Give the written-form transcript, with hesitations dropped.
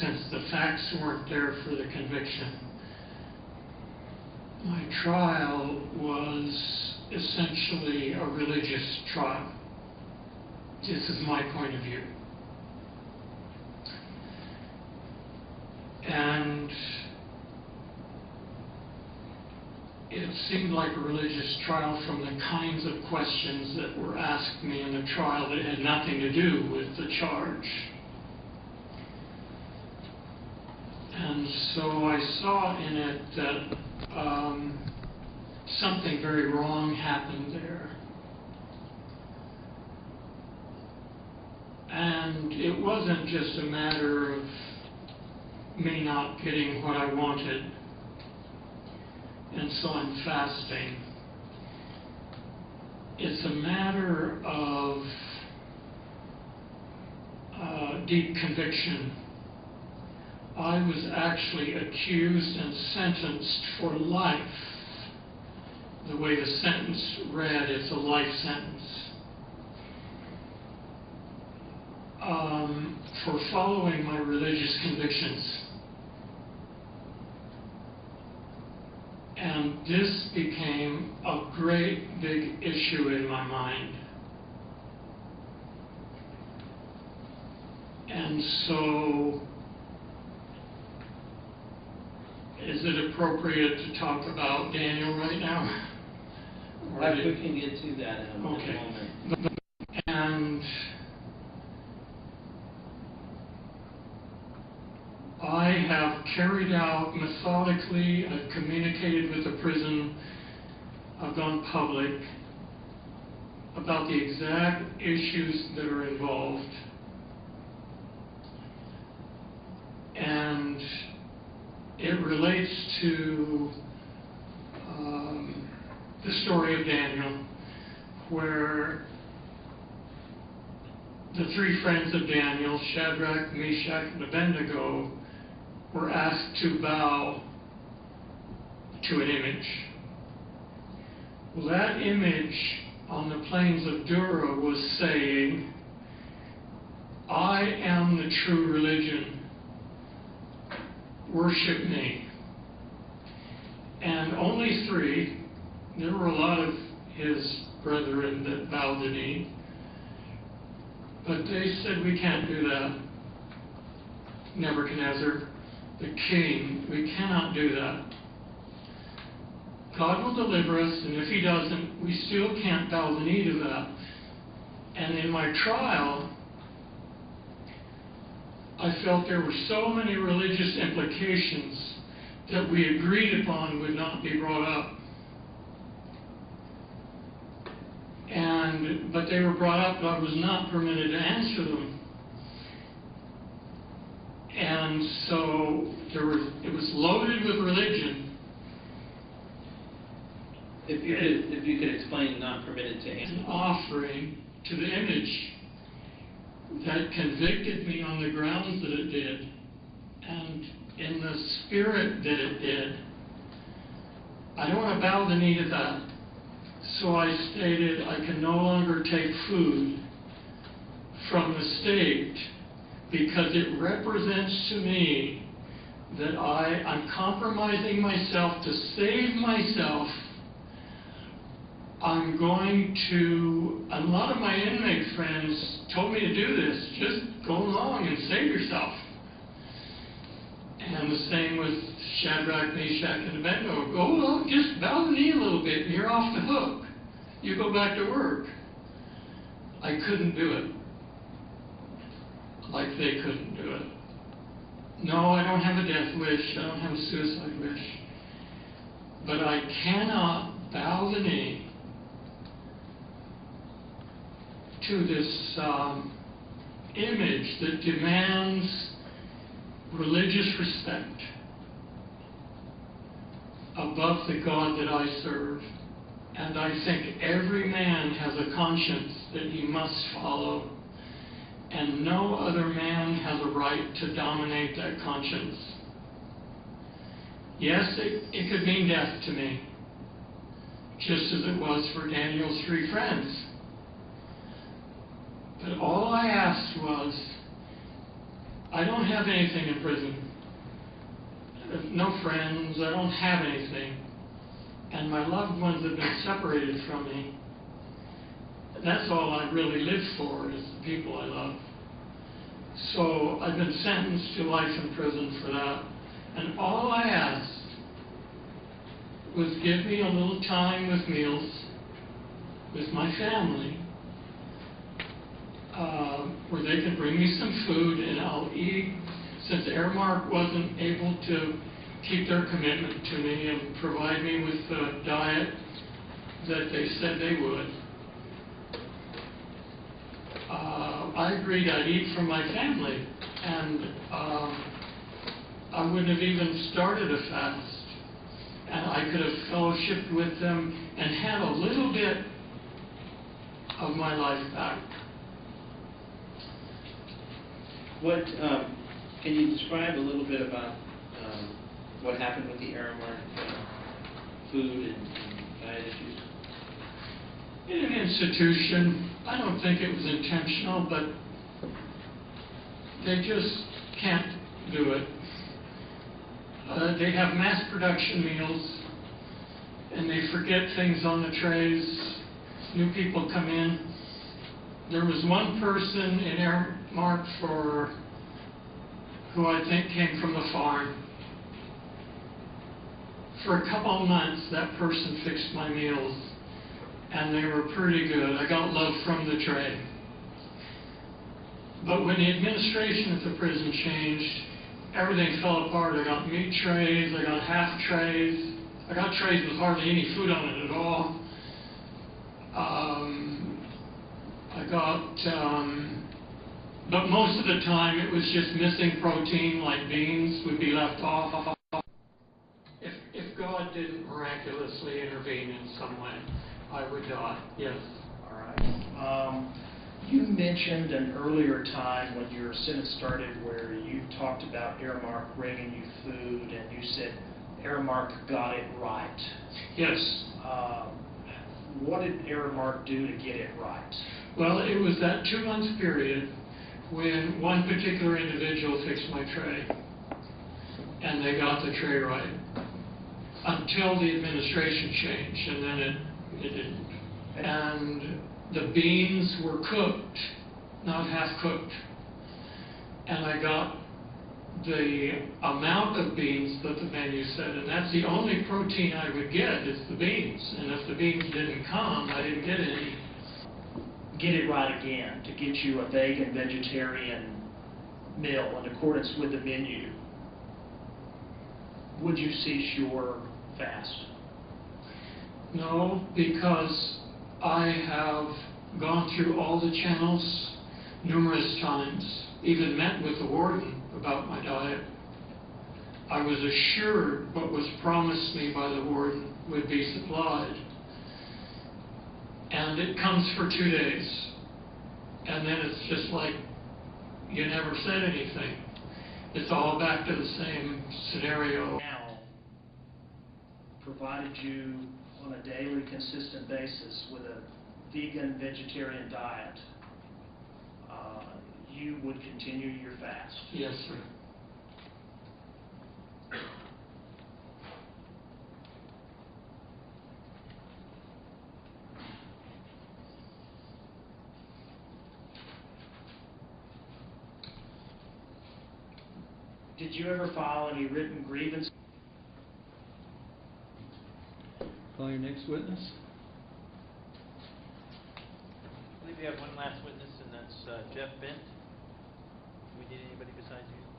since the facts weren't there for the conviction. My trial was essentially a religious trial. This is my point of view. And it seemed like a religious trial from the kinds of questions that were asked me in the trial that had nothing to do with the charge. And so I saw in it that something very wrong happened there. And it wasn't just a matter of me not getting what I wanted, and so I'm fasting. It's a matter of deep conviction. I was actually accused and sentenced for life. The way the sentence read, it's a life sentence. For following my religious convictions. And this became a great big issue in my mind. And so, is it appropriate to talk about Daniel right now? We can get to that in a moment. And I have carried out methodically, I've communicated with the prison, I've gone public about the exact issues that are involved. And it relates to the story of Daniel, where the three friends of Daniel, Shadrach, Meshach, and Abednego, were asked to bow to an image. Well, that image on the plains of Dura was saying, I am the true religion. Worship me. And only three, there were a lot of his brethren that bowed the knee, but they said, we can't do that. Nebuchadnezzar, the king, we cannot do that. God will deliver us, and if he doesn't, we still can't bow the knee to that. And in my trial, I felt there were so many religious implications that we agreed upon would not be brought up. But they were brought up, but I was not permitted to answer them. And so it was loaded with religion. If you could explain not permitted to answer. An offering to the image that convicted me on the grounds that it did, and in the spirit that it did. I don't want to bow the knee to that. So I stated I can no longer take food from the state because it represents to me that I'm compromising myself to save myself. I'm going to, a lot of my inmate friends told me to do this, just go along and save yourself. And the same with Shadrach, Meshach, and Abednego. Go along, just bow the knee a little bit and you're off the hook. You go back to work. I couldn't do it. Like they couldn't do it. No, I don't have a death wish. I don't have a suicide wish. But I cannot bow the knee to this image that demands religious respect above the God that I serve. And I think every man has a conscience that he must follow, and no other man has a right to dominate that conscience. Yes, it could mean death to me, just as it was for Daniel's three friends. But all I asked was, I don't have anything in prison. No friends, I don't have anything. And my loved ones have been separated from me. That's all I really live for, is the people I love. So I've been sentenced to life in prison for that. And all I asked was give me a little time with meals with my family, where they can bring me some food and I'll eat. Since Airmark wasn't able to keep their commitment to me and provide me with the diet that they said they would, I agreed I'd eat from my family, and I wouldn't have even started a fast. And I could have fellowshiped with them and had a little bit of my life back. What can you describe a little bit about what happened with the Aramark food and diet issues? In an institution, I don't think it was intentional, but they just can't do it. They have mass production meals, and they forget things on the trays. New people come in. There was one person in Airmark who I think came from the farm. For a couple of months, that person fixed my meals, and they were pretty good. I got love from the tray. But when the administration at the prison changed, everything fell apart. I got meat trays, I got half trays, I got trays with hardly any food on it at all. But most of the time it was just missing protein, like beans would be left off. If God didn't miraculously intervene in some way, I would die, yes. All right. You mentioned an earlier time when your sentence started where you talked about Aramark bringing you food, and you said Aramark got it right. Yes. What did Aramark do to get it right? Well, it was that 2-month period when one particular individual fixed my tray, and they got the tray right, until the administration changed, and then it didn't. And the beans were cooked, not half cooked. And I got the amount of beans that the menu said, and that's the only protein I would get is the beans. And if the beans didn't come, I didn't get any. Get it right again, to get you a vegan, vegetarian meal in accordance with the menu. Would you cease your fast? No, because I have gone through all the channels numerous times, even met with the warden about my diet. I was assured what was promised me by the warden would be supplied. And it comes for 2 days. And then it's just like you never said anything. It's all back to the same scenario. Now, provided you on a daily, consistent basis with a vegan, vegetarian diet, you would continue your fast. Yes, sir. Did you ever file any written grievance? Call your next witness. I believe we have one last witness, and that's Jeff Bent. Do we need anybody besides you?